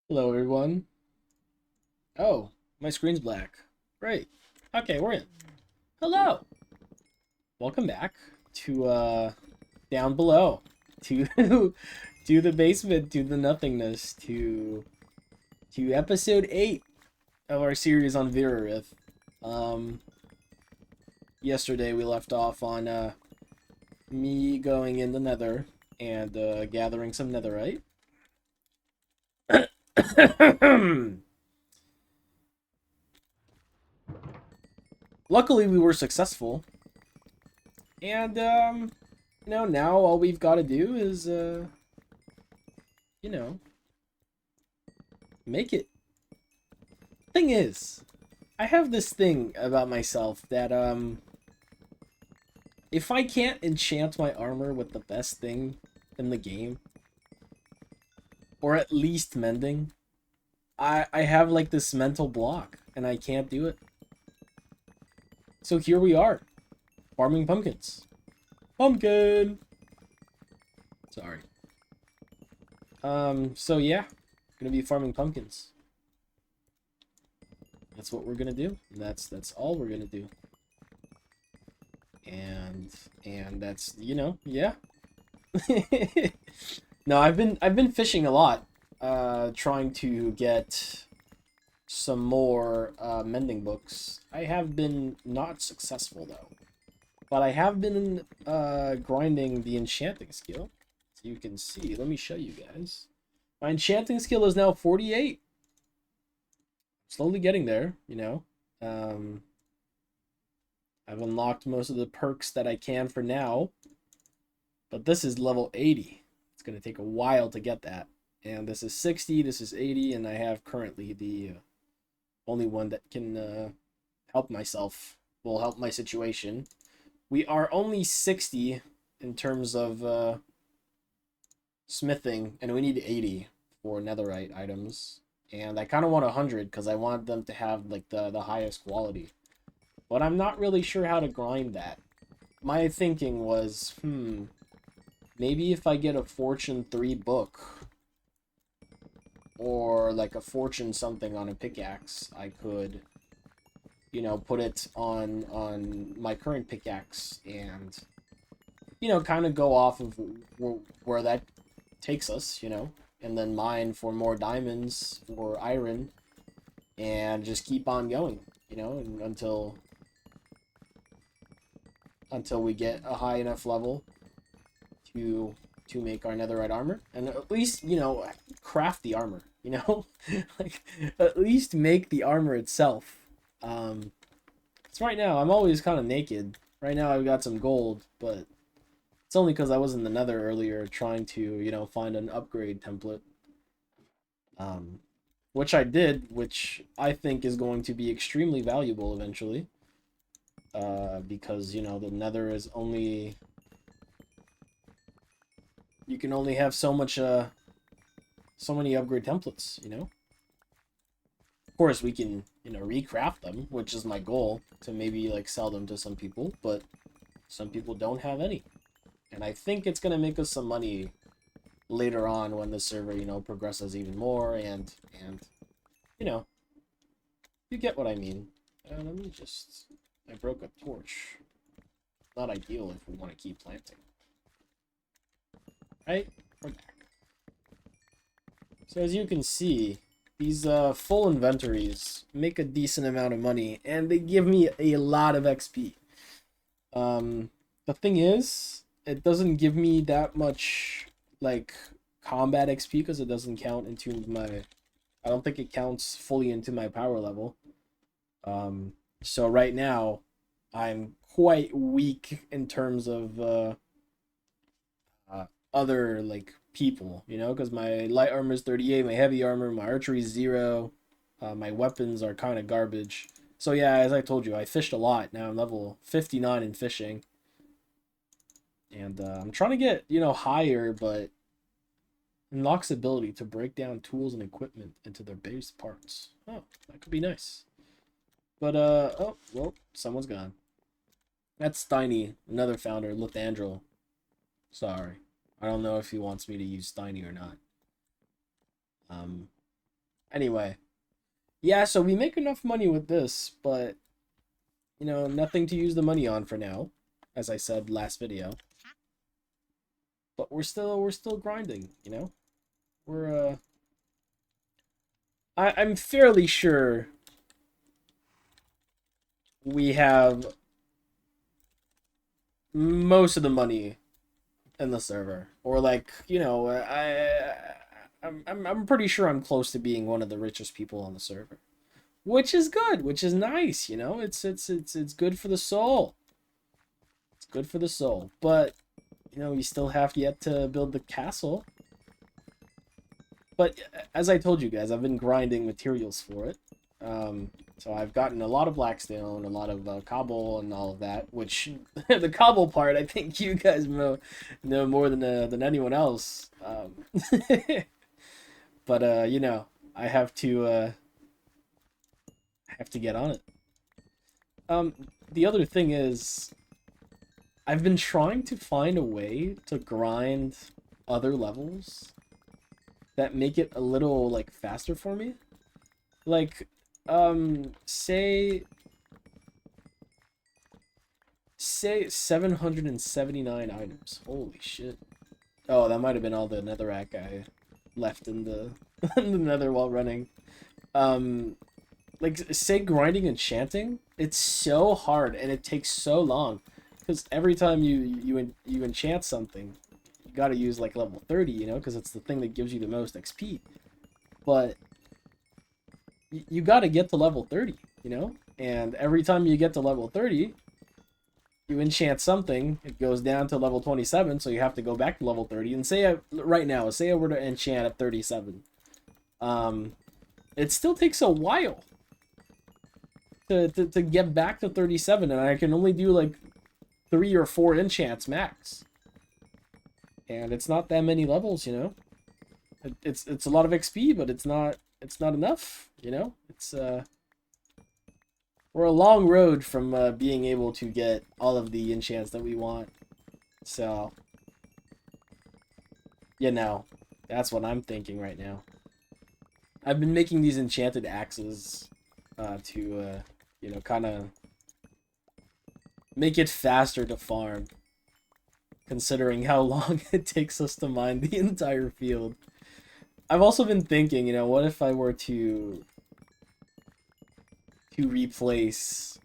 Hello, everyone. Oh, my screen's black. Great. Okay, we're in. Hello. Welcome back to down below, to to the basement, to the nothingness, to episode 8 of our series on Virarith. Um, Yesterday we left off on me going in the Nether and gathering some netherite. Luckily, we were successful. And, now all we've got to do is, you know, make it. Thing is, I have this thing about myself that, if I can't enchant my armor with the best thing in the game, or at least mending, I have, like, this mental block, and I can't do it. So here we are, farming pumpkins. Pumpkin! Sorry. So yeah, gonna be farming pumpkins. That's what we're gonna do. That's all we're gonna do. And that's, yeah. No, I've been fishing a lot, trying to get some more mending books. I have been not successful though, but I have been grinding the enchanting skill. So you can see. Let me show you guys. My enchanting skill is now 48. Slowly getting there. Um, I've unlocked most of the perks that I can for now, but this is level 80. It's going to take a while to get that. And this is 60, this is 80, and I have currently the only one that can help myself, will help my situation. We are only 60 in terms of smithing, and we need 80 for netherite items. And I kind of want 100 because I want them to have like the highest quality. But I'm not really sure how to grind that. My thinking was, maybe if I get a Fortune 3 book, or like a Fortune something on a pickaxe, I could, put it on my current pickaxe and, kind of go off of where that takes us. And then mine for more diamonds or iron, and just keep on going, until we get a high enough level to make our netherite armor, and at least craft the armor. Like, at least make the armor itself. Because right now I'm always kind of naked. Right now I've got some gold, but it's only because I was in the nether earlier trying to find an upgrade template, um which I did, which I think is going to be extremely valuable eventually, because the nether is only, you can only have so many upgrade templates. Of course we can recraft them, which is my goal, to maybe like sell them to some people, but some people don't have any, and I think it's going to make us some money later on when the server progresses even more, and you know you get what I mean. Let me just, I broke a torch. Not ideal if we want to keep planting, right? We're back. So as you can see, these full inventories make a decent amount of money, and they give me a lot of XP. The thing is, it doesn't give me that much, like, combat XP, because it doesn't count into my, I don't think it counts fully into my power level. So right now, I'm quite weak in terms of other like people, because my light armor is 38, my heavy armor, my archery is 0, my weapons are kind of garbage. So yeah, as I told you, I fished a lot. Now I'm level 59 in fishing, and I'm trying to get higher, but unlocks ability to break down tools and equipment into their base parts. Oh, that could be nice. But oh well, someone's gone. That's Steiny, another founder, Lathandril. Sorry. I don't know if he wants me to use Steiny or not. Um, Anyway, yeah, so we make enough money with this, but you know, nothing to use the money on for now, as I said last video. But we're still grinding, you know? We're I'm fairly sure we have most of the money in the server, or like, you know, I'm pretty sure I'm close to being one of the richest people on the server, which is good, which is nice, you know. It's good for the soul. It's good for the soul, but you know, you still have yet to build the castle. But as I told you guys, I've been grinding materials for it. So I've gotten a lot of blackstone, a lot of cobble, and all of that. Which the cobble part, I think you guys know more than anyone else. But you know, I have to get on it. The other thing is, I've been trying to find a way to grind other levels that make it a little like faster for me. Like, say 779 items. Holy shit. Oh, that might have been all the netherrack I left in the in the nether while running. Like, say grinding enchanting, it's so hard and it takes so long, because every time you enchant something, you gotta use like level 30, you know, because it's the thing that gives you the most XP. But you gotta get to level 30, you know, and every time you get to level 30, you enchant something, it goes down to level 27, so you have to go back to level 30. And say right now, say I were to enchant at 37, it still takes a while to get back to 37, and I can only do like 3 or 4 enchants max. And it's not that many levels, you know. It's a lot of XP, but it's not enough, you know. We're a long road from being able to get all of the enchants that we want. So, you know, that's what I'm thinking right now. I've been making these enchanted axes to you know, kind of make it faster to farm, considering how long it takes us to mine the entire field. I've also been thinking, you know, what if I were to replace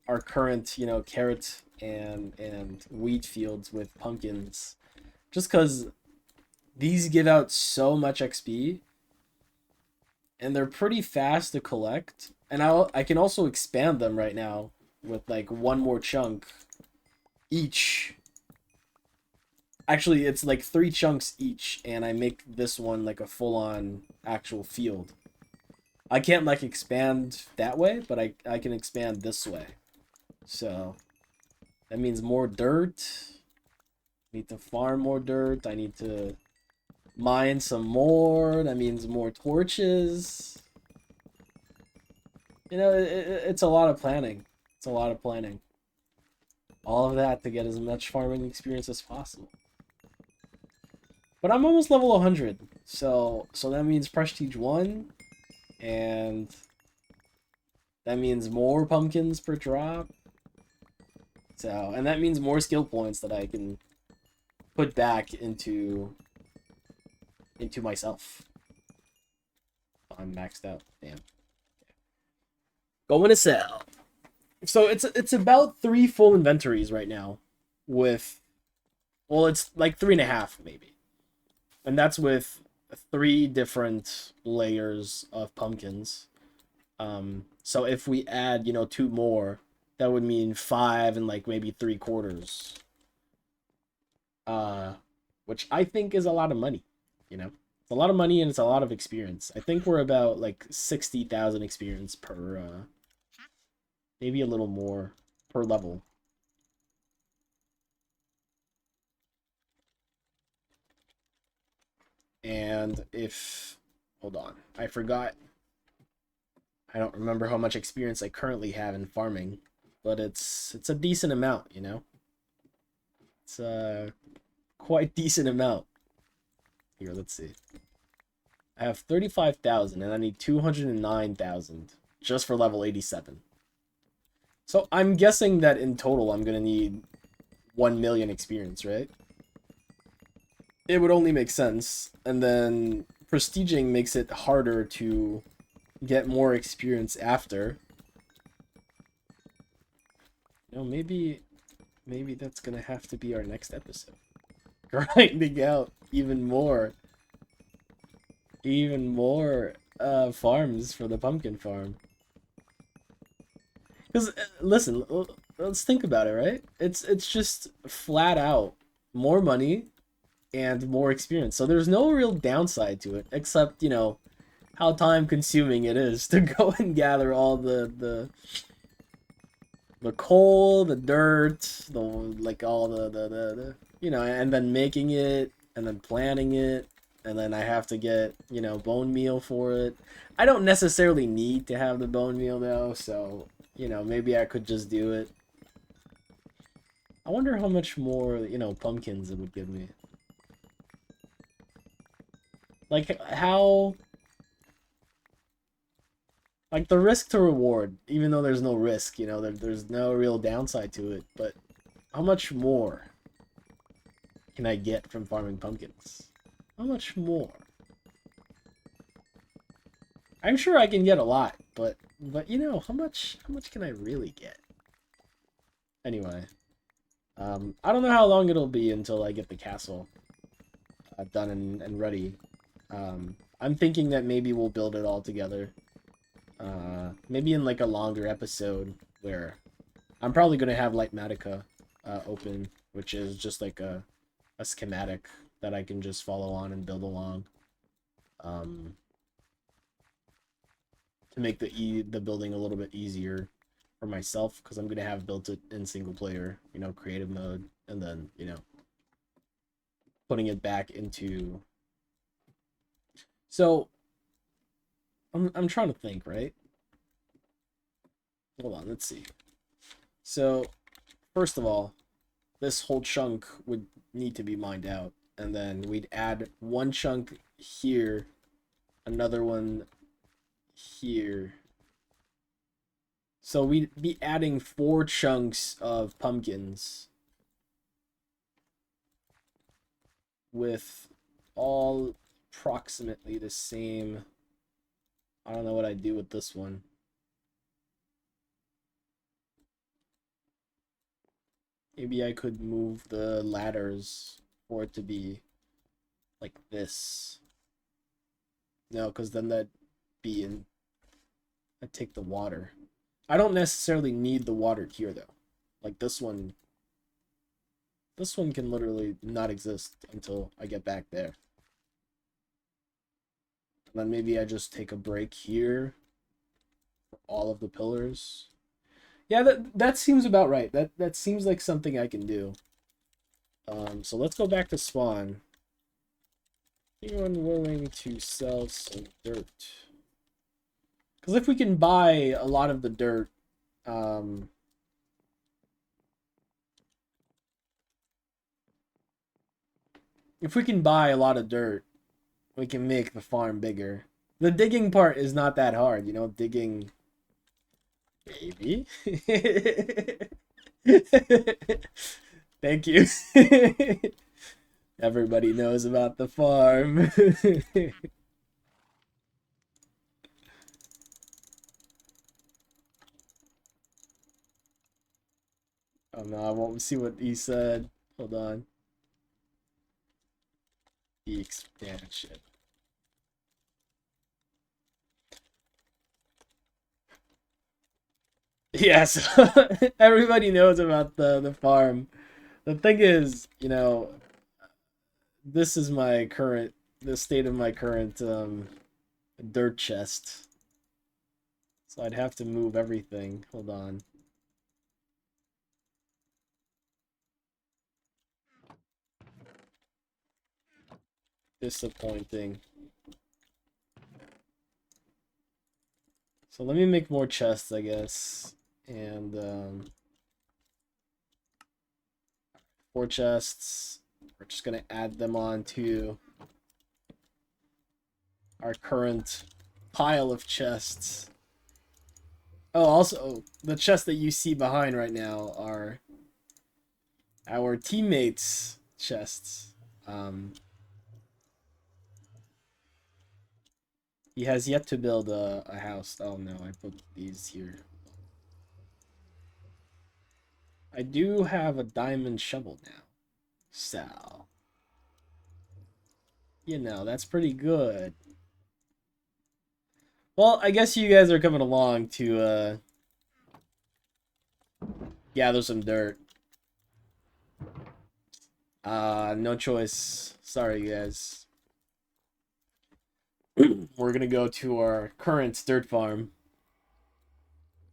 our current, you know, carrot and wheat fields with pumpkins, just because these give out so much XP and they're pretty fast to collect, and I can also expand them right now with like one more chunk each. Actually, it's like 3 chunks each, and I make this one like a full-on actual field. I can't like expand that way, but I can expand this way. So that means more dirt. I need to farm more dirt. I need to mine some more. That means more torches. You know, it's a lot of planning. It's a lot of planning. All of that to get as much farming experience as possible. But I'm almost level 100, so that means Prestige 1, and that means more pumpkins per drop. So, and that means more skill points that I can put back into myself. I'm maxed out. Damn. Going to sell. So it's about 3 full inventories right now, with, well, it's like 3.5 maybe. And that's with 3 different layers of pumpkins. So if we add, you know, 2 more, that would mean 5 and like maybe 3/4. Which I think is a lot of money, you know? It's a lot of money and it's a lot of experience. I think we're about like 60,000 experience per, maybe a little more per level. And if, hold on, I forgot. I don't remember how much experience I currently have in farming, but it's a decent amount, you know? It's a quite decent amount. Here, let's see. I I have 35,000 and I need 209,000 just for level 87. So I'm guessing that in total I'm going to need 1 million experience, right? It would only make sense. And then prestiging makes it harder to get more experience after. You know, maybe that's going to have to be our next episode. Grinding out even more farms for the pumpkin farm. Because listen, let's think about it, right? It's just flat out more money and more experience. So there's no real downside to it, except, you know, how time consuming it is to go and gather all the coal, the dirt, the like all the you know, and then making it and then planting it. And then I have to get, you know, bone meal for it. I don't necessarily need to have the bone meal, though, so, you know, maybe I could just do it. I wonder how much more, you know, pumpkins it would give me. Like, how... Like, the risk to reward, even though there's no risk, you know, there's no real downside to it, but how much more can I get from farming pumpkins? How much more? I'm sure I can get a lot, but you know, how much can I really get? Anyway, I don't know how long it'll be until I get the castle done and ready. I'm thinking that maybe we'll build it all together. Maybe in like a longer episode where I'm probably gonna have Lightmatica open, which is just like a schematic that I can just follow on and build along, to make the building a little bit easier for myself, because I'm gonna have built it in single player, you know, creative mode, and then, you know, putting it back into. So I'm trying to think, right? Hold on, let's see. So first of all, this whole chunk would need to be mined out. And then we'd add one chunk here, another one here. So we'd be adding 4 chunks of pumpkins with all approximately the same. I don't know what I'd do with this one. Maybe I could move the ladders for it to be like this. No, because then that'd be in. I'd take the water. I don't necessarily need the water here, though. Like this one. This one can literally not exist until I get back there. And then maybe I just take a break here for all of the pillars. Yeah, that seems about right. That seems like something I can do. So let's go back to spawn. Anyone willing to sell some dirt? Because if we can buy a lot of the dirt, if we can buy a lot of dirt, we can make the farm bigger. The digging part is not that hard, you know, digging. Maybe. Thank you. Everybody knows about the farm. Oh no, I won't see what he said. Hold on. The expansion. Yes, everybody knows about the farm. The thing is, you know, this is the state of my current dirt chest. So I'd have to move everything. Hold on. Disappointing. So let me make more chests, I guess. And 4 chests. We're just gonna add them on to our current pile of chests. Oh, also, the chests that you see behind right now are our teammates' chests. He has yet to build a house. Oh no, I put these here. I do have a diamond shovel now. So, you know, that's pretty good. Well, I guess you guys are coming along to gather some dirt. No choice. Sorry, guys. We're gonna go to our current dirt farm,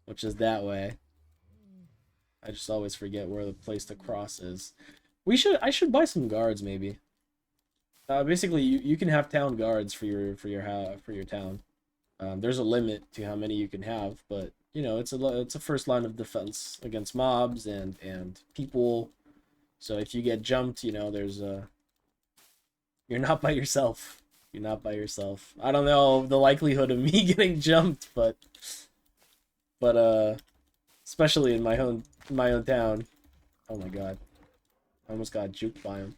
which is that way. I just always forget where the place to cross is. I should buy some guards maybe. Basically, you can have town guards for your town. There's a limit to how many you can have, but you know it's a first line of defense against mobs and people. So if you get jumped, you know there's you're not by yourself. You're not by yourself. I don't know the likelihood of me getting jumped, but especially in my own town. Oh my god. I almost got juked by him.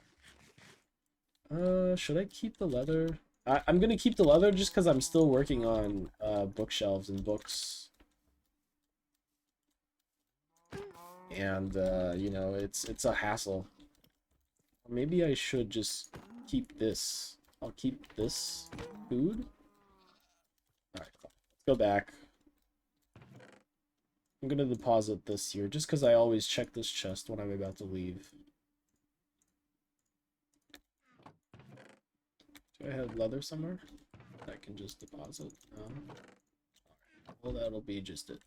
Should I keep the leather? I'm gonna keep the leather just because I'm still working on bookshelves and books. And you know, it's a hassle. Maybe I should just keep this. I'll keep this food. Alright, let's go back. I'm gonna deposit this here just because I always check this chest when I'm about to leave. Do I have leather somewhere I can just deposit? Well, that'll be just it.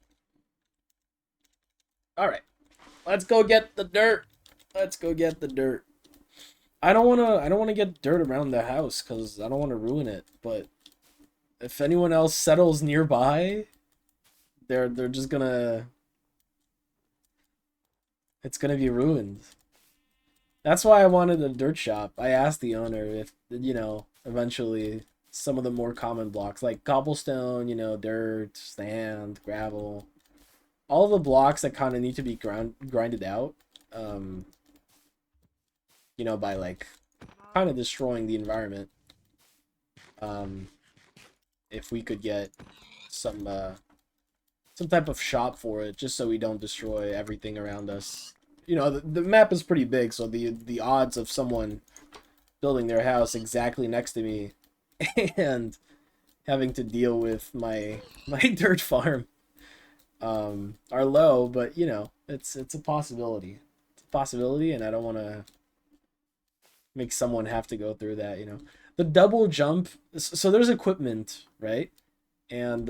Alright. Let's go get the dirt. Let's go get the dirt. I don't wanna get dirt around the house because I don't want to ruin it, but if anyone else settles nearby, they're just gonna it's gonna be ruined. That's why I wanted a dirt shop. I asked the owner if, you know, eventually some of the more common blocks like cobblestone, you know, dirt, sand, gravel, all the blocks that kind of need to be grinded out, you know, by like kind of destroying the environment. If we could get some type of shop for it, just so we don't destroy everything around us. You know, the map is pretty big, so the odds of someone building their house exactly next to me and having to deal with my dirt farm are low, but you know, it's a possibility. It's a possibility, and I don't want to make someone have to go through that, you know. The double jump, so there's equipment, right? And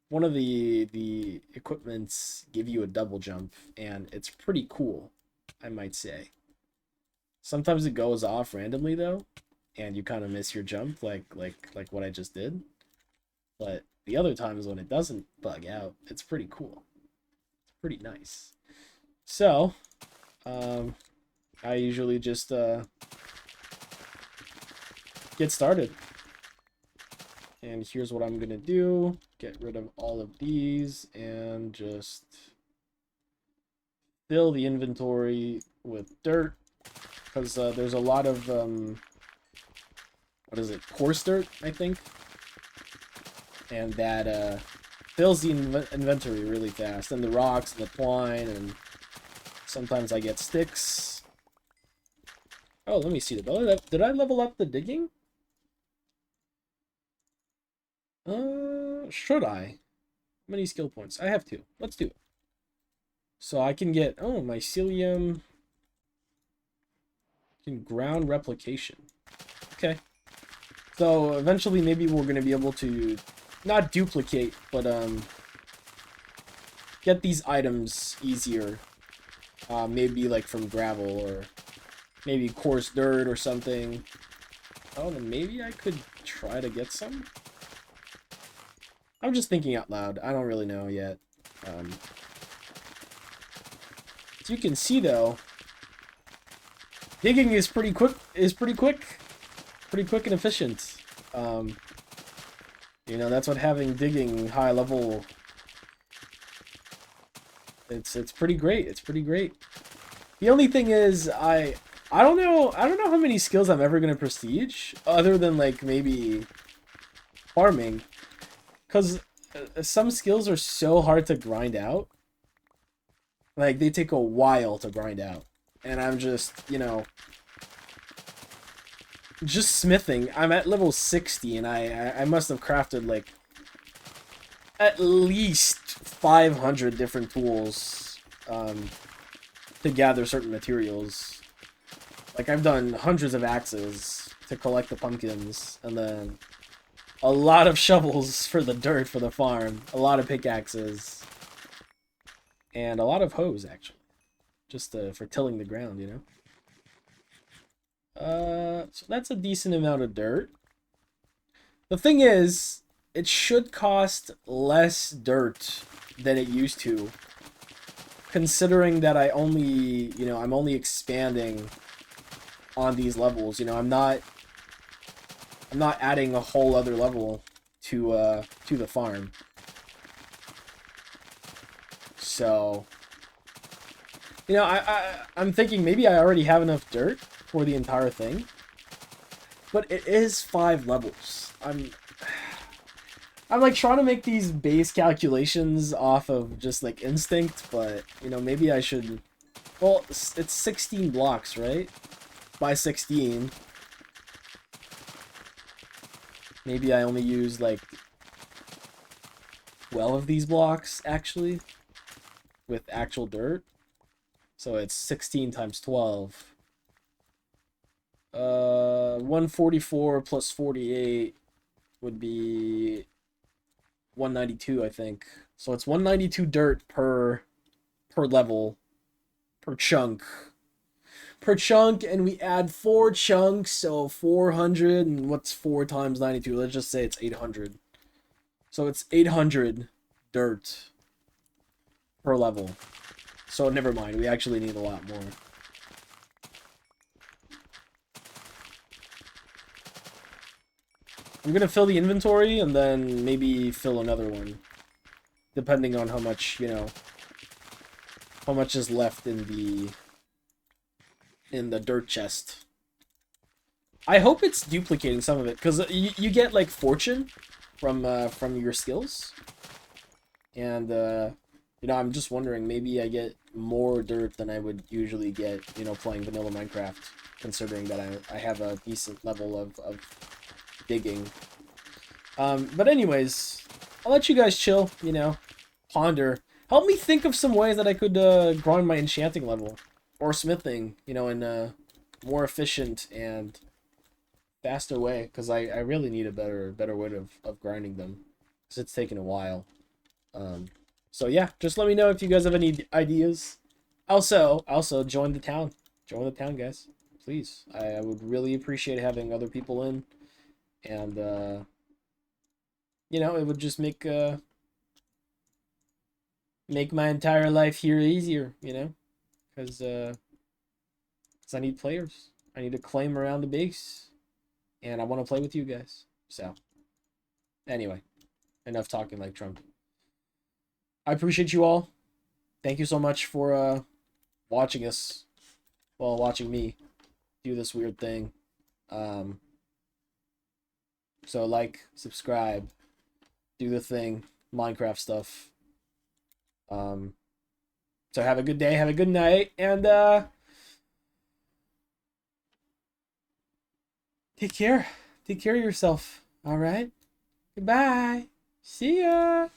one of the equipments give you a double jump, and it's pretty cool, I might say. Sometimes it goes off randomly though, and you kind of miss your jump, like what I just did. But the other times when it doesn't bug out, it's pretty cool. It's pretty nice. So, I usually just get started. And here's what I'm gonna do. Get rid of all of these and just fill the inventory with dirt. Because there's a lot of, what is it, coarse dirt, I think? And that fills the inventory really fast. And the rocks and the twine, and sometimes I get sticks. Oh, let me see. Did I level up the digging? Should I? How many skill points? I have 2. Let's do it. So I can get, oh, mycelium. Ground replication. Okay. So eventually maybe we're going to be able to not duplicate, but get these items easier. Maybe like from gravel or maybe coarse dirt or something. Oh, then maybe I could try to get some. I'm just thinking out loud. I don't really know yet. As you can see though, digging is pretty quick and efficient. You know, that's what having digging high level. It's pretty great. It's pretty great. The only thing is, I don't know how many skills I'm ever gonna prestige other than like maybe farming, because some skills are so hard to grind out. Like they take a while to grind out, and I'm just, you know, just smithing. I'm at level 60, and I must have crafted like at least 500 different tools to gather certain materials. Like I've done hundreds of axes to collect the pumpkins, and then a lot of shovels for the dirt for the farm, a lot of pickaxes, and a lot of hoes actually, just for tilling the ground, you know. So that's a decent amount of dirt. The thing is, it should cost less dirt than it used to, considering that I'm only expanding on these levels. You know, I'm not adding a whole other level to the farm. So, you know, I'm thinking maybe I already have enough dirt for the entire thing, but it is 5 levels. I'm like trying to make these base calculations off of just like instinct, but you know, maybe I should. Well, it's 16 blocks, right? By 16. Maybe I only use like 12 of these blocks actually with actual dirt. So it's 16 times 12. 144 plus 48 would be 192, I think. So it's 192 dirt per level, per chunk. And we add 4 chunks, so 400, and what's 4 times 92? Let's just say it's 800. So it's 800 dirt per level. So never mind, we actually need a lot more. I'm gonna fill the inventory and then maybe fill another one, depending on how much, you know, how much is left in the dirt chest. I hope it's duplicating some of it, because you get like fortune from your skills, and you know, I'm just wondering, maybe I get more dirt than I would usually get, you know, playing vanilla Minecraft, considering that I have a decent level of digging. But anyways, I'll let you guys chill, you know, ponder. Help me think of some ways that I could grind my enchanting level or smithing, you know, in a more efficient and faster way, because I really need a better way of grinding them, because it's taken a while. So yeah, just let me know if you guys have any ideas. Also join the town. Join the town, guys. Please. I would really appreciate having other people in. And, you know, it would just make my entire life here easier, you know? Because I need players. I need to claim around the base. And I want to play with you guys. So, anyway. Enough talking like Trump. I appreciate you all. Thank you so much for watching us. Well, watching me do this weird thing. So like, subscribe, do the thing, Minecraft stuff. So have a good day, have a good night, and take care. Take care of yourself. All right. Goodbye. See ya.